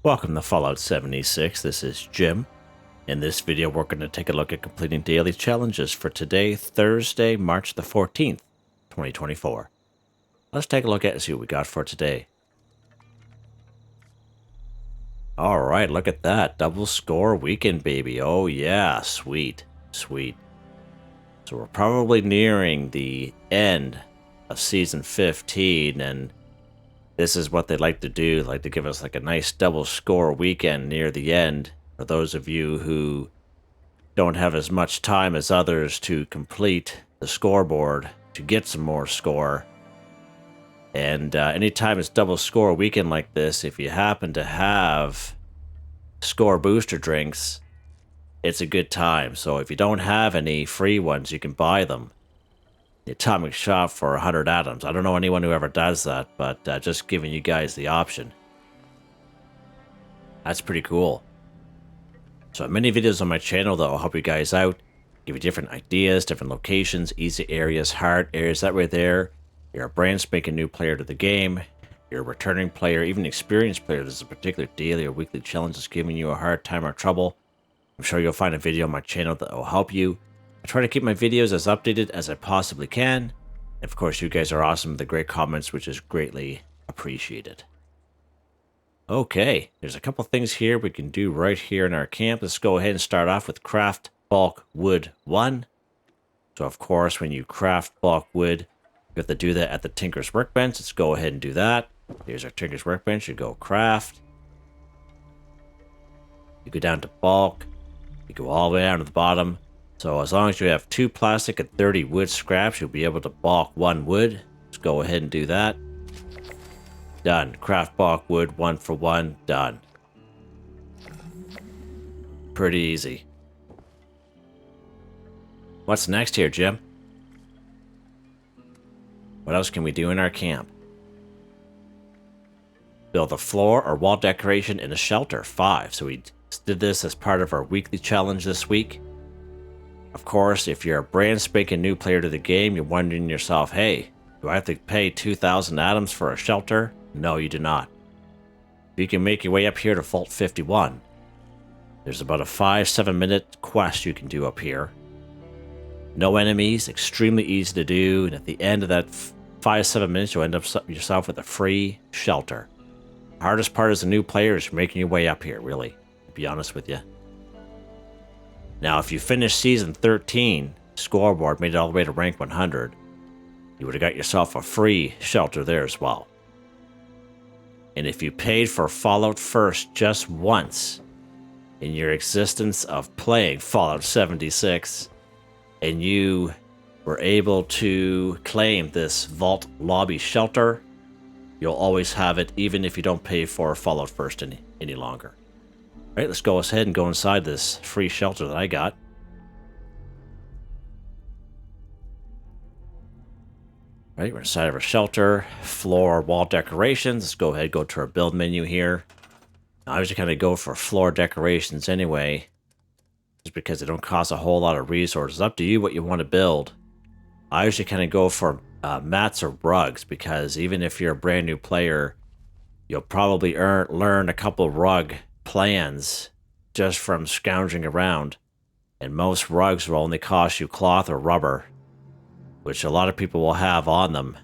Welcome to Fallout 76, this is Jim. In this video we're going to take a look at completing daily challenges for today, Thursday, March the 14th, 2024. Let's take a look at and see what we got for today. Alright, look at that, double score weekend baby, oh yeah, sweet, sweet. So we're probably nearing the end of season 15 and this is what they like to do. They like to give us like a nice double score weekend near the end. For those of you who don't have as much time as others to complete the scoreboard to get some more score. And anytime it's double score weekend like this, if you happen to have score booster drinks, it's a good time. So if you don't have any free ones, you can buy them. The atomic shop for 100 atoms. I don't know anyone who ever does that, but just giving you guys the option. That's pretty cool. So many videos on my channel that will help you guys out, give you different ideas, different locations, easy areas, hard areas. That right there, you're a brand spanking new player to the game, you're a returning player, even experienced player. There's a particular daily or weekly challenge that's giving you a hard time or trouble. I'm sure you'll find a video on my channel that will help you. I try to keep my videos as updated as I possibly can. And of course, you guys are awesome with the great comments, which is greatly appreciated. Okay, there's a couple things here we can do right here in our camp. Let's go ahead and start off with craft bulk wood 1. So of course, when you craft bulk wood, you have to do that at the Tinker's Workbench. Let's go ahead and do that. Here's our Tinker's Workbench. You go craft. You go down to bulk. You go all the way down to the bottom. So as long as you have 2 plastic and 30 wood scraps, you'll be able to bulk 1 wood. Let's go ahead and do that. Done. Craft bulk wood 1 for 1. Done. Pretty easy. What's next here, Jim? What else can we do in our camp? Build a floor or wall decoration in a shelter. 5. So we did this as part of our weekly challenge this week. Of course, if you're a brand spanking new player to the game, you're wondering to yourself, hey, do I have to pay 2,000 atoms for a shelter? No, you do not. You can make your way up here to Vault 51. There's about a 5-7 minute quest you can do up here. No enemies, extremely easy to do, and at the end of that 5-7 minutes, you'll end up yourself with a free shelter. The hardest part as a new player is making your way up here, really, to be honest with you. Now, if you finished Season 13, scoreboard, made it all the way to rank 100, you would have got yourself a free shelter there as well. And if you paid for Fallout First just once in your existence of playing Fallout 76, and you were able to claim this Vault Lobby shelter, you'll always have it even if you don't pay for Fallout First any longer. Alright, let's go ahead and go inside this free shelter that I got. Alright, we're inside of our shelter, floor, wall decorations. Let's go ahead and go to our build menu here. Now, I usually kind of go for floor decorations anyway, just because they don't cost a whole lot of resources. It's up to you what you want to build. I usually kind of go for mats or rugs, because even if you're a brand new player, you'll probably learn a couple rug plans just from scrounging around, and most rugs will only cost you cloth or rubber, which a lot of people will have on them,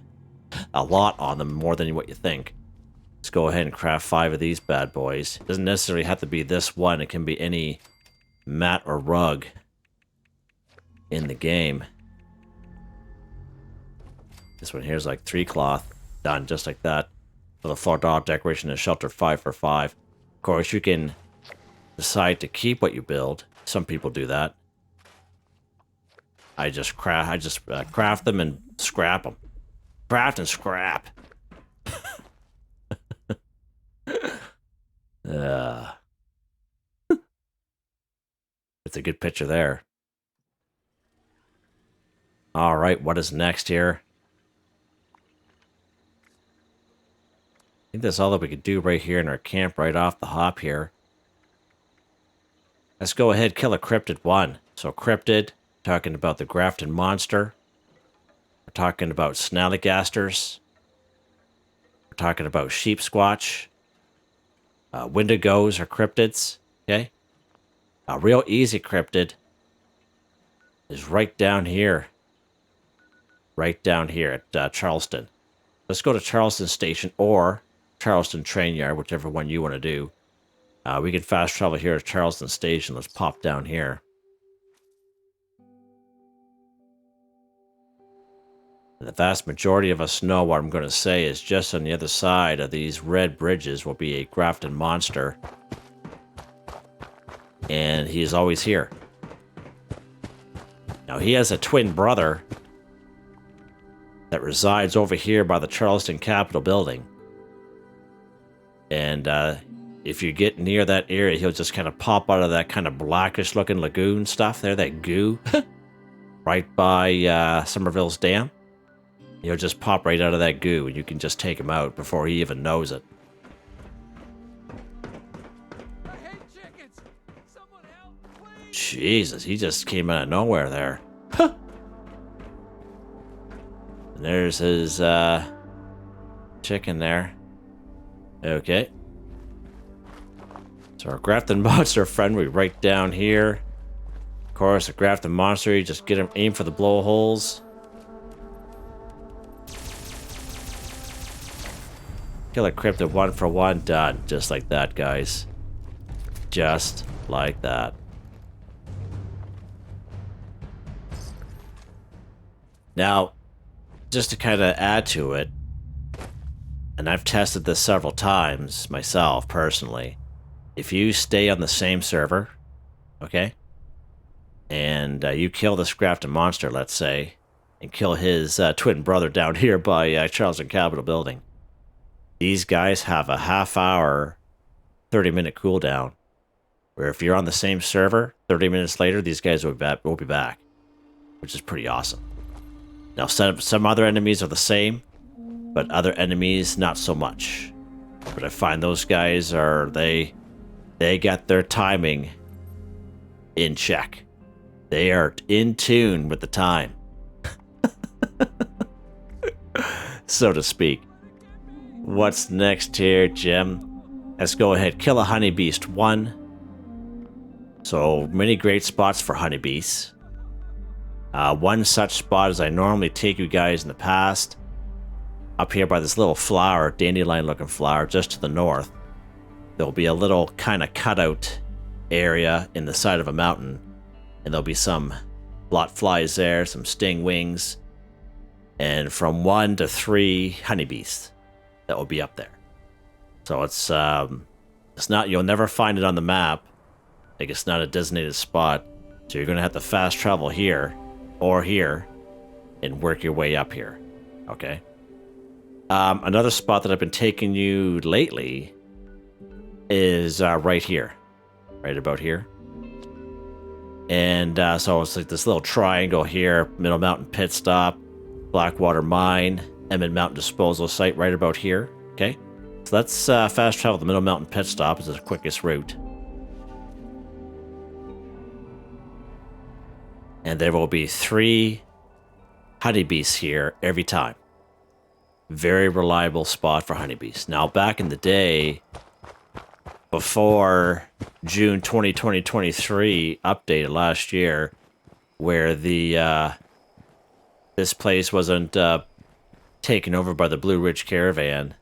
a lot on them, more than what you think. Let's go ahead and craft 5 of these bad boys. It doesn't necessarily have to be this one, it can be any mat or rug in the game. This one here is like 3 cloth, done just like that. For the floor dog decoration and shelter, 5 for 5. Of course, you can decide to keep what you build. Some people do that. I just craft them and scrap them. Craft and scrap. It's a good picture there. All right, what is next here? I think that's all that we could do right here in our camp right off the hop here. Let's go ahead and kill a Cryptid 1. So Cryptid, talking about the Grafton Monster. We're talking about Snallygasters. We're talking about Sheep Squatch. Wendigos or cryptids. Okay. A real easy cryptid is right down here. Right down here at Charleston. Let's go to Charleston Station or Charleston Train Yard, whichever one you want to do. We can fast travel here to Charleston Station. Let's pop down here. And the vast majority of us know what I'm going to say is just on the other side of these red bridges will be a Grafton monster. And he is always here. Now, he has a twin brother that resides over here by the Charleston Capitol building. And if you get near that area, he'll just kind of pop out of that kind of blackish looking lagoon stuff there, that goo, right by Somerville's Dam. He'll just pop right out of that goo and you can just take him out before he even knows it. I hate chickens. Someone help, please. Jesus, he just came out of nowhere there. And there's his chicken there. Okay. So our Grafton Monster friend, we right down here. Of course, the Grafton Monster, you just get him, aim for the blowholes. Kill a cryptid 1 for 1, done. Just like that, guys. Just like that. Now, just to kind of add to it, and I've tested this several times myself, personally. If you stay on the same server, okay, and you kill this Grafton Monster, let's say, and kill his twin brother down here by Charleston Capitol building, these guys have a half-hour, 30-minute cooldown, where if you're on the same server, 30 minutes later, these guys will be back, which is pretty awesome. Now, some other enemies are the same, but other enemies, not so much. But I find those guys are, they got their timing in check. They are in tune with the time, so to speak. What's next here, Jim? Let's go ahead. Kill a honeybeast 1. So, many great spots for honeybeasts. One such spot is I normally take you guys in the past. Up here by this little flower, dandelion looking flower, just to the north. There'll be a little kind of cutout area in the side of a mountain. And there'll be some blot flies there, some sting wings. And from 1 to 3 honeybeasts that will be up there. So it's not, you'll never find it on the map. Like, it's not a designated spot. So you're going to have to fast travel here or here and work your way up here. Okay. Another spot that I've been taking you lately is right here. Right about here. And so it's like this little triangle here. Middle Mountain Pit Stop, Blackwater Mine, Emmett Mountain Disposal Site right about here. Okay. So let's fast travel the Middle Mountain Pit Stop. It's the quickest route. And there will be 3 honeybees here every time. Very reliable spot for honeybees. Now, back in the day, before June 2023 update last year, where the this place wasn't taken over by the Blue Ridge Caravan,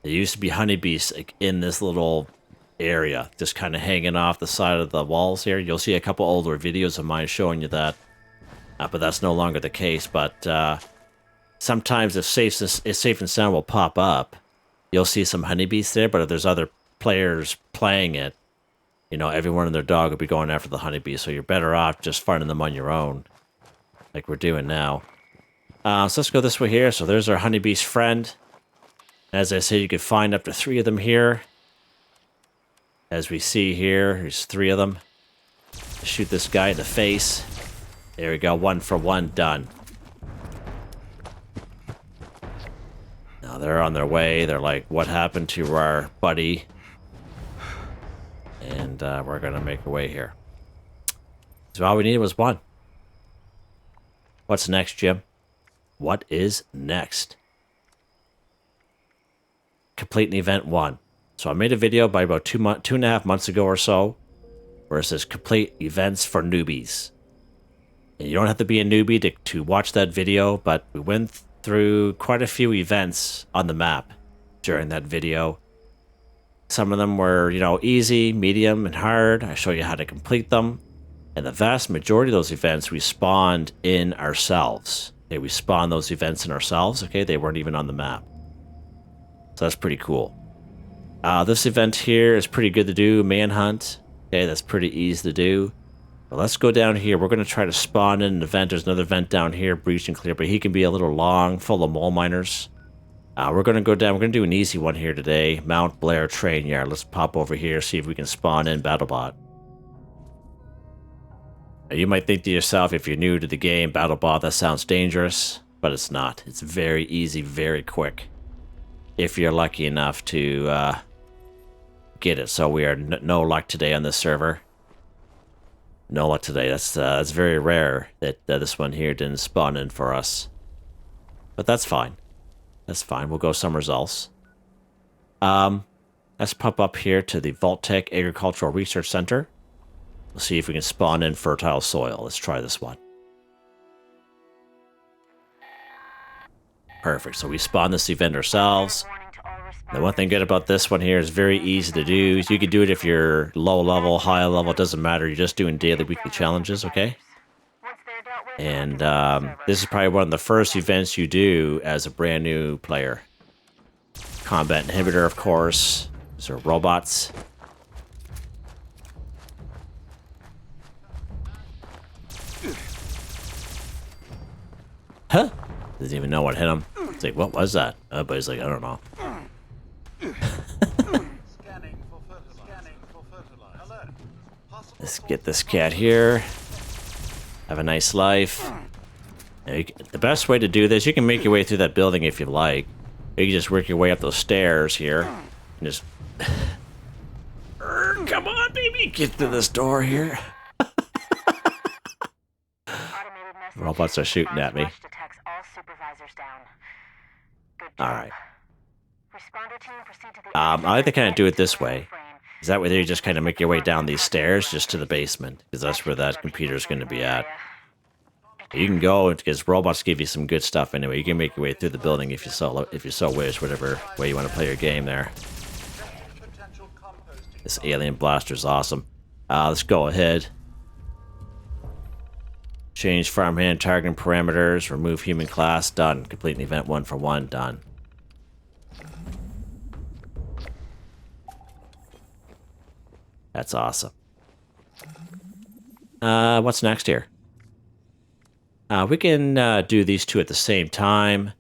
there used to be honeybees like, in this little area, just kind of hanging off the side of the walls here. You'll see a couple older videos of mine showing you that, but that's no longer the case. But sometimes if Safe and Sound will pop up, you'll see some honeybees there, but if there's other players playing it, you know, everyone and their dog will be going after the honeybees, so you're better off just finding them on your own, like we're doing now. So let's go this way here. So there's our honeybee's friend. As I said, you could find up to 3 of them here. As we see here, there's 3 of them. Shoot this guy in the face. There we go, 1 for 1, done. Now they're on their way. They're like, what happened to our buddy? And we're going to make our way here. So all we needed was 1. What's next, Jim? What is next? Complete an event 1. So I made a video by about 2.5 months ago or so, where it says complete events for newbies. And you don't have to be a newbie to watch that video, but we went through quite a few events on the map during that video. Some of them were, you know, easy, medium, and hard. I show you how to complete them. And the vast majority of those events we spawned in ourselves. Okay, we spawned those events in ourselves, okay? They weren't even on the map. So that's pretty cool. This event here is pretty good to do, Manhunt. Okay, that's pretty easy to do. But let's go down here. We're going to try to spawn in an event. There's another event down here, Breach and Clear, but he can be a little long, full of mole miners. We're going to go down. We're going to do an easy one here today. Mount Blair Train Yard. Let's pop over here, see if we can spawn in BattleBot. Now, you might think to yourself, if you're new to the game, BattleBot, that sounds dangerous, but it's not. It's very easy, very quick. If you're lucky enough to get it. So we are no luck today on this server. No luck today. That's very rare that this one here didn't spawn in for us. But that's fine. That's fine. We'll go somewhere else. Let's pop up here to the Vault-Tec Agricultural Research Center. We'll see if we can spawn in fertile soil. Let's try this one. Perfect. So we spawn this event ourselves. The one thing good about this one here is very easy to do. You can do it if you're low level, high level, it doesn't matter. You're just doing daily, weekly challenges, okay? And this is probably one of the first events you do as a brand new player. Combat inhibitor, of course. These are robots. Huh? Doesn't even know what hit him. It's like, what was that? But he's like, I don't know. Let's get this cat here. Have a nice life. Now the best way to do this, you can make your way through that building if you like. You can just work your way up those stairs here. And just... Come on, baby! Get through this door here. Robots are shooting at me. Alright. I like to kind of do it this way. Is that way you just kind of make your way down these stairs just to the basement? Because that's where that computer's going to be at. You can go, because robots give you some good stuff anyway. You can make your way through the building if you so wish, whatever way you want to play your game there. This alien blaster's awesome. Let's go ahead. Change farmhand targeting parameters. Remove human class. Done. Complete an event 1 for 1. Done. That's awesome. What's next here? We can do these two at the same time.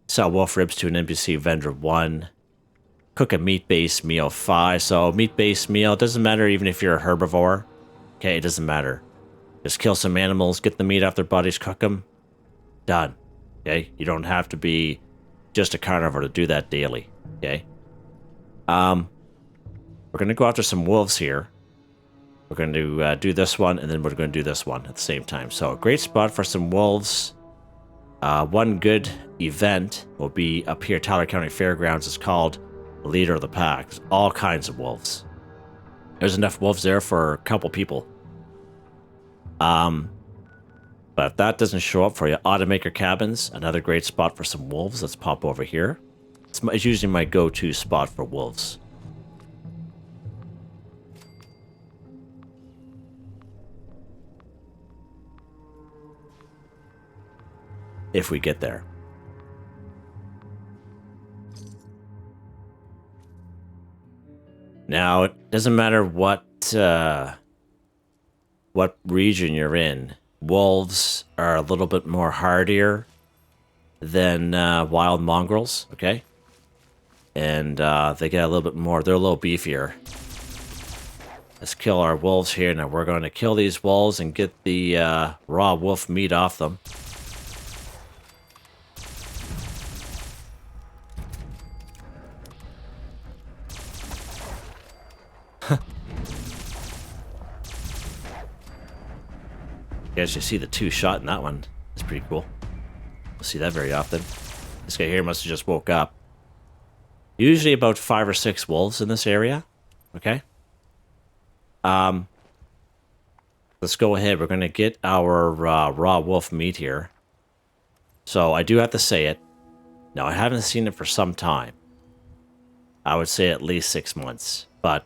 Sell wolf ribs to an NPC vendor 1. Cook a meat-based meal 5. So meat-based meal, it doesn't matter even if you're a herbivore. Okay, it doesn't matter. Just kill some animals, get the meat off their bodies, cook them. Done. Okay? You don't have to be just a carnivore to do that daily. Okay? We're going to go after some wolves here. We're going to do this one, and then we're going to do this one at the same time. So, a great spot for some wolves. One good event will be up here, Tyler County Fairgrounds. It's called Leader of the Pack. There's all kinds of wolves. There's enough wolves there for a couple people. But if that doesn't show up for you, Automaker Cabins, another great spot for some wolves. Let's pop over here. It's usually my go-to spot for wolves. If we get there. Now, it doesn't matter what region you're in. Wolves are a little bit more hardier than wild mongrels, okay? And they get a little bit more, they're a little beefier. Let's kill our wolves here. Now we're going to kill these wolves and get the raw wolf meat off them. You guys just see the 2 shot in that one. It's pretty cool. We'll see that very often. This guy here must have just woke up. Usually about 5 or 6 wolves in this area. Okay. Let's go ahead. We're going to get our raw wolf meat here. So I do have to say it. Now, I haven't seen it for some time. I would say at least 6 months. But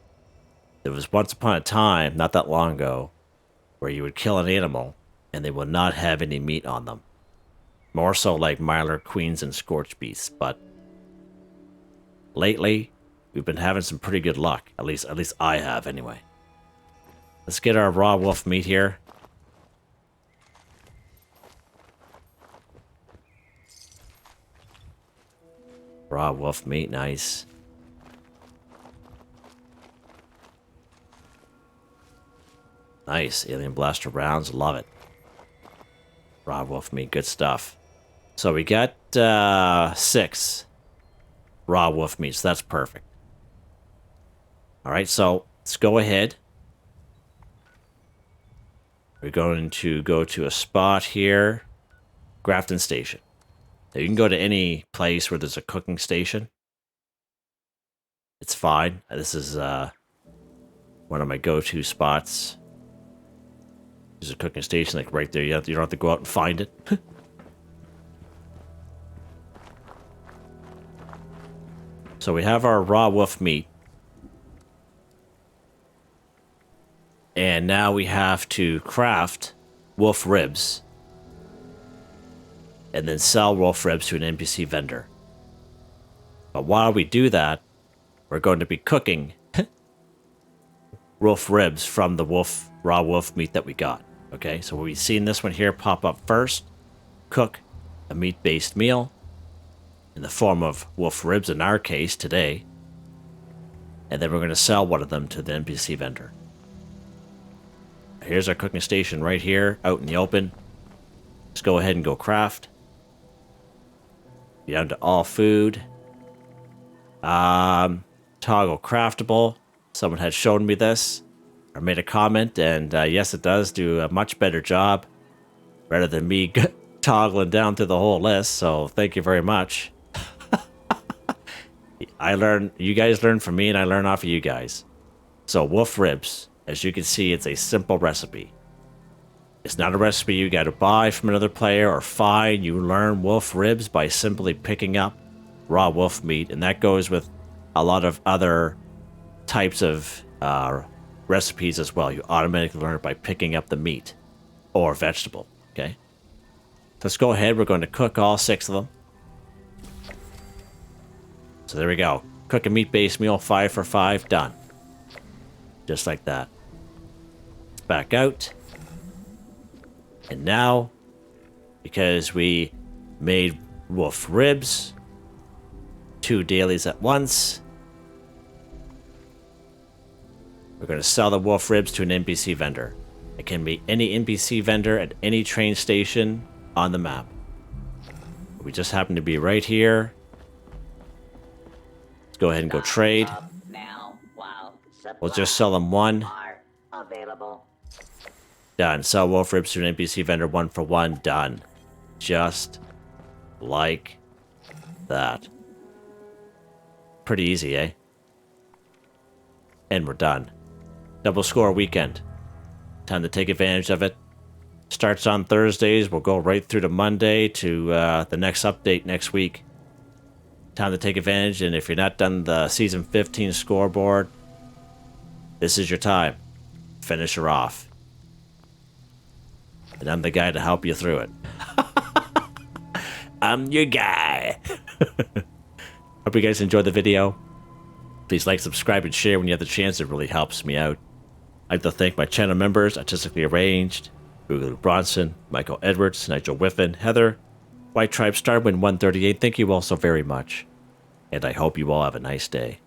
there was once upon a time, not that long ago, where you would kill an animal and they would not have any meat on them. More so like Mylar Queens and Scorched Beasts. But lately, we've been having some pretty good luck. At least I have, anyway. Let's get our raw wolf meat here. Raw wolf meat, nice. Nice, alien blaster rounds, love it. Raw wolf meat, good stuff. So we got 6 raw wolf meat, so that's perfect. Alright, so let's go ahead. We're going to go to a spot here. Grafton Station. Now you can go to any place where there's a cooking station. It's fine. This is one of my go-to spots. There's a cooking station like right there. You don't have to go out and find it. So we have our raw wolf meat. And now we have to craft wolf ribs. And then sell wolf ribs to an NPC vendor. But while we do that, we're going to be cooking wolf ribs from the raw wolf meat that we got. Okay, so we've seen this one here pop up first. Cook a meat-based meal in the form of wolf ribs in our case today. And then we're going to sell one of them to the NPC vendor. Here's our cooking station right here, out in the open. Let's go ahead and go craft. Be down to all food. Toggle craftable. Someone had shown me this, or made a comment, and yes, it does do a much better job, rather than me toggling down through the whole list, so thank you very much. You guys learn from me, and I learn off of you guys. So, wolf ribs. As you can see, it's a simple recipe. It's not a recipe you got to buy from another player or find. You learn wolf ribs by simply picking up raw wolf meat, and that goes with a lot of other types of recipes as well. You automatically learn it by picking up the meat or vegetable, okay? Let's go ahead. We're going to cook all 6 of them. So there we go. Cook a meat-based meal, 5 for 5, done. Just like that. Back out. And now, because we made wolf ribs, 2 dailies at once, we're going to sell the wolf ribs to an NPC vendor. It can be any NPC vendor at any train station on the map. We just happen to be right here. Let's go ahead and go trade. We'll just sell them 1. Done. Sell wolf ribs to an NPC vendor 1 for 1. Done. Just like that. Pretty easy, eh? And we're done. Double score weekend. Time to take advantage of it. Starts on Thursdays. We'll go right through to Monday to the next update next week. Time to take advantage, and if you're not done the Season 15 scoreboard, this is your time. Finish her off. And I'm the guy to help you through it. I'm your guy. Hope you guys enjoyed the video. Please like, subscribe, and share when you have the chance. It really helps me out. I'd like to thank my channel members, Artistically Arranged, Boogaloo Bronson, Michael Edwards, Nigel Wiffen, Heather, Whitetribe, Starwind 138. Thank you all so very much. And I hope you all have a nice day.